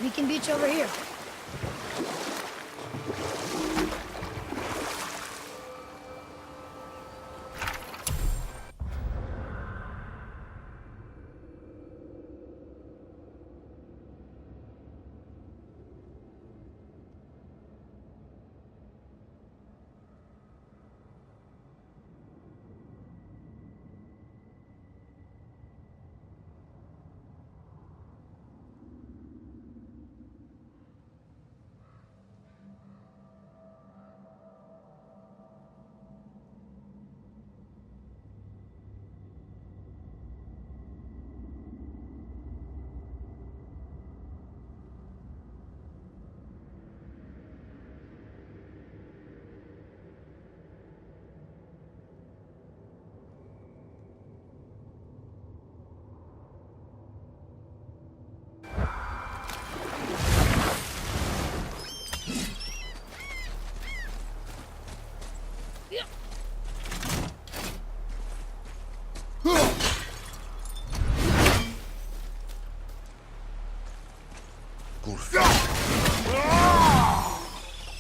We can beach over here.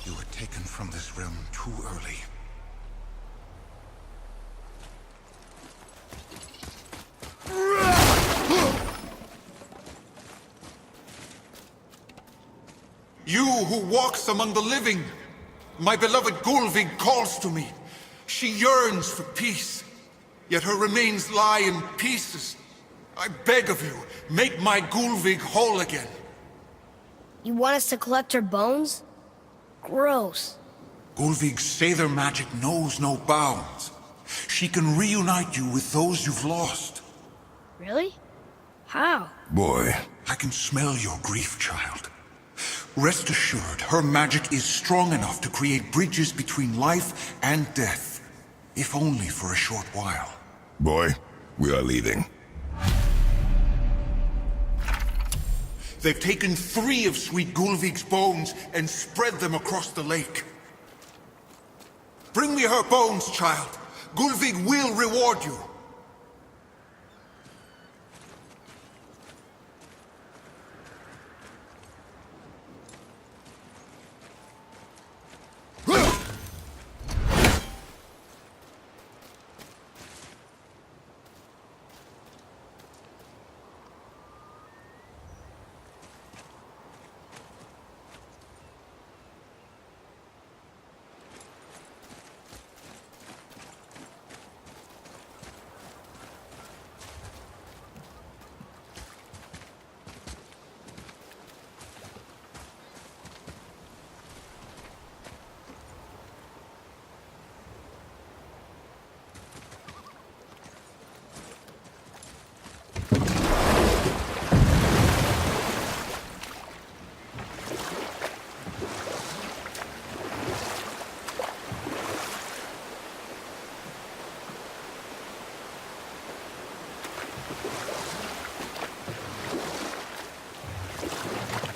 You were taken from this realm too early. You who walks among the living, my beloved Gulvig calls to me. She yearns for peace, yet her remains lie in pieces. I beg of you, make my Gulvig whole again. You want us to collect her bones? Gross. Gulvig's Sather magic knows no bounds. She can reunite you with those you've lost. Really? How? Boy. I can smell your grief, child. Rest assured, her magic is strong enough to create bridges between life and death, if only for a short while. Boy, we are leaving. They've taken 3 of Sweet Gulvig's bones and spread them across the lake. Bring me her bones, child. Gulvig will reward you.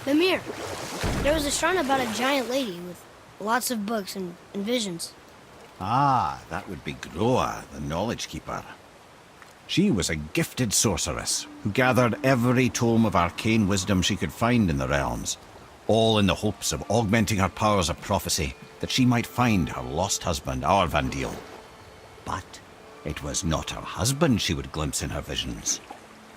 Mimir, there was a shrine about a giant lady with lots of books and visions. Ah, that would be Groa, the Knowledge Keeper. She was a gifted sorceress who gathered every tome of arcane wisdom she could find in the realms, all in the hopes of augmenting her powers of prophecy that she might find her lost husband, Arvandil. But it was not her husband she would glimpse in her visions,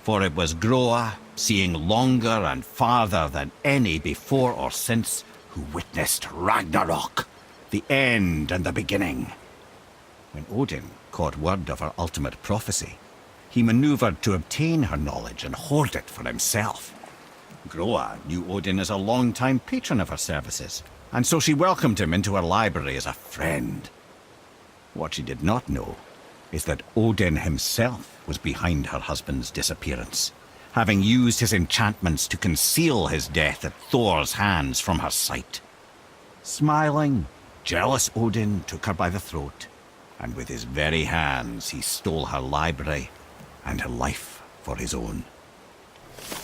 for it was Groa, seeing longer and farther than any before or since, who witnessed Ragnarok, the end and the beginning. When Odin caught word of her ultimate prophecy, he maneuvered to obtain her knowledge and hoard it for himself. Groa knew Odin as a long-time patron of her services, and so she welcomed him into her library as a friend. What she did not know is that Odin himself was behind her husband's disappearance, having used his enchantments to conceal his death at Thor's hands from her sight. Smiling, jealous Odin took her by the throat, and with his very hands he stole her library and her life for his own.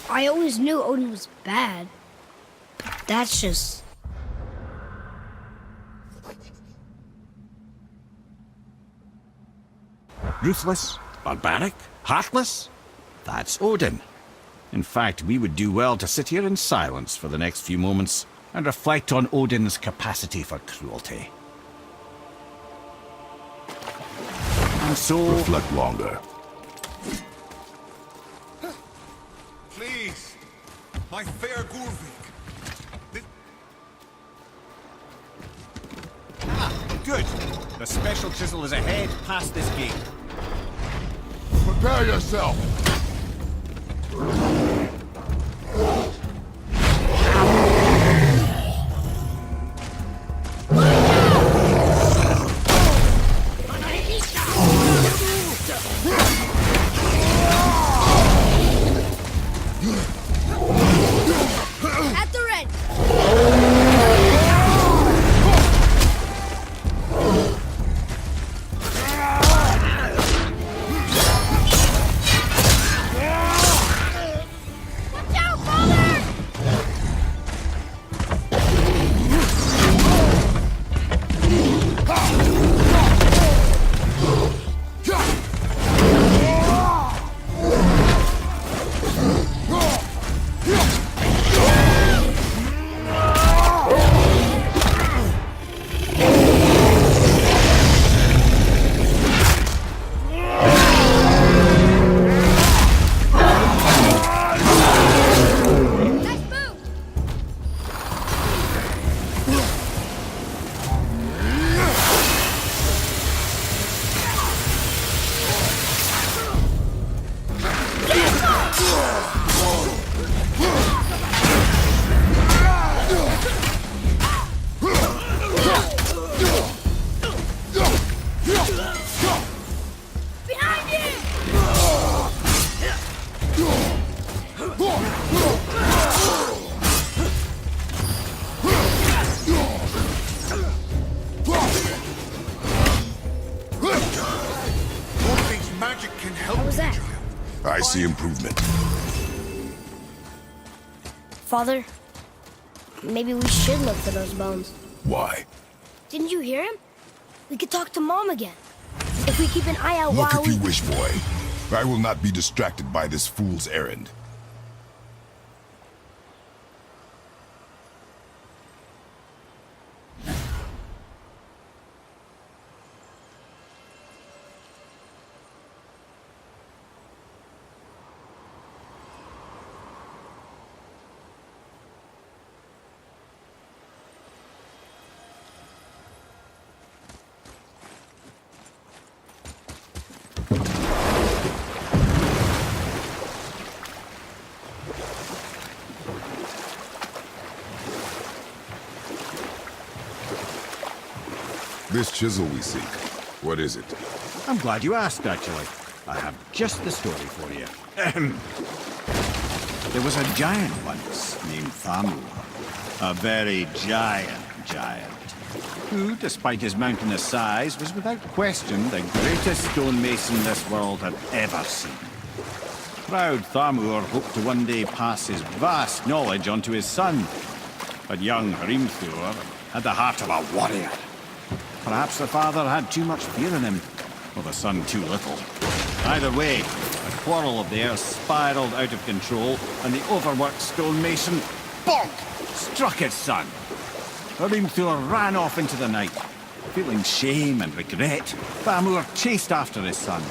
I always knew Odin was bad. That's just... Ruthless, barbaric, heartless? That's Odin. In fact, we would do well to sit here in silence for the next few moments and reflect on Odin's capacity for cruelty. And so... Reflect longer. Please, my fair Gulvik. Good. The special chisel is ahead past this gate. Prepare yourself! At the ready. Watch out, father! Nice move! Behind you! Gulvik's magic can help What was you, that? child. I see improvement. Father, maybe we should look for those bones. Why? Didn't you hear him? We could talk to Mom again. If we keep an eye out Look while if we... you wish, boy. I will not be distracted by this fool's errand. This chisel we seek, what is it? I'm glad you asked, actually. I have just the story for you. Ahem. There was a giant once named Thamur. A very giant, who, despite his mountainous size, was without question the greatest stonemason this world had ever seen. Proud Thamur hoped to one day pass his vast knowledge on to his son. But young Hrimthur had the heart of a warrior. Perhaps the father had too much fear in him, or the son too little. Either way, a quarrel of theirs spiraled out of control, and the overworked stonemason, bonk, struck his son. Hrimthur ran off into the night. Feeling shame and regret, Thamur chased after his son,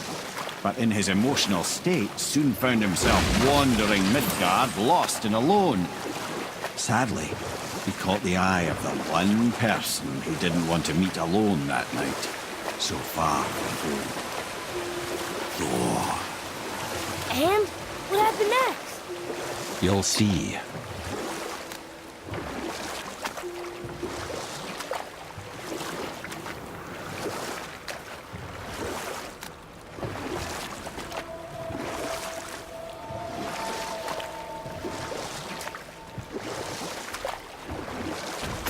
but in his emotional state soon found himself wandering Midgard, lost and alone. Sadly, he caught the eye of the one person he didn't want to meet alone that night, so far from home. Thor. And? What happened next? You'll see.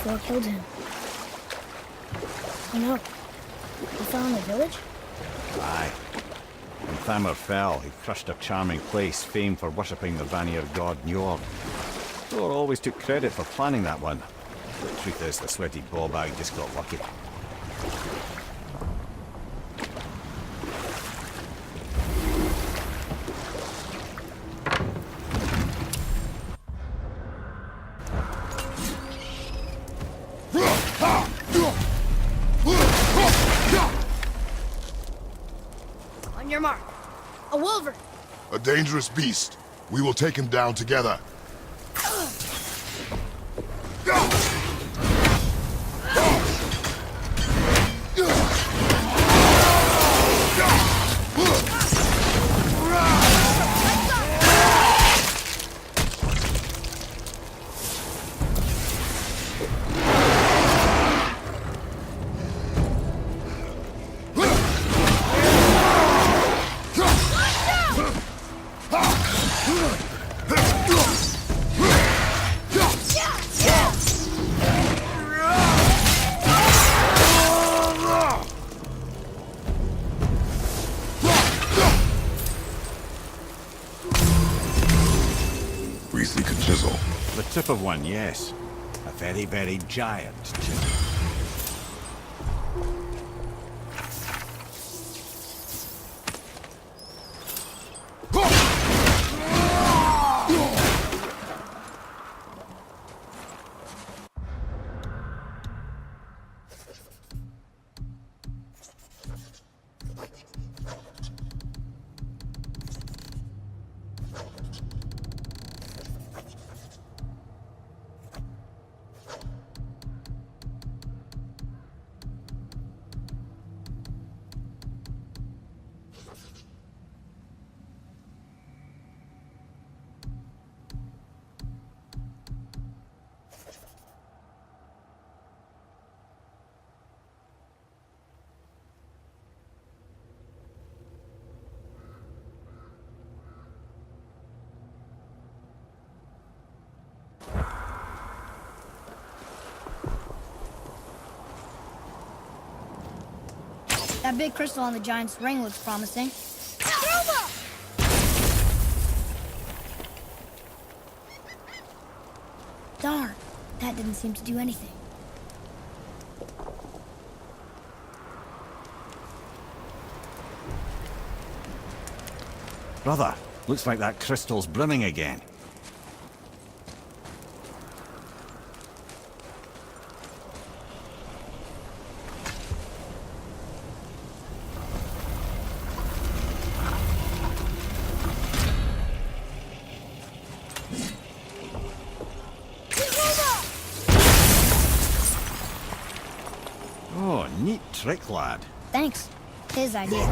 Thor killed him. Oh no. He fell in the village? Aye. When Thamur fell, he crushed a charming place famed for worshipping the Vanir god Njord. Thor always took credit for planning that one. The truth is, the sweaty ballbag just got lucky. A dangerous beast. We will take him down together. We seek a chisel. The tip of one, yes. A very, very giant chisel. That big crystal on the giant's ring looks promising. Darn, that didn't seem to do anything. Brother, looks like that crystal's brimming again. Oh, neat trick, lad. Thanks. His idea.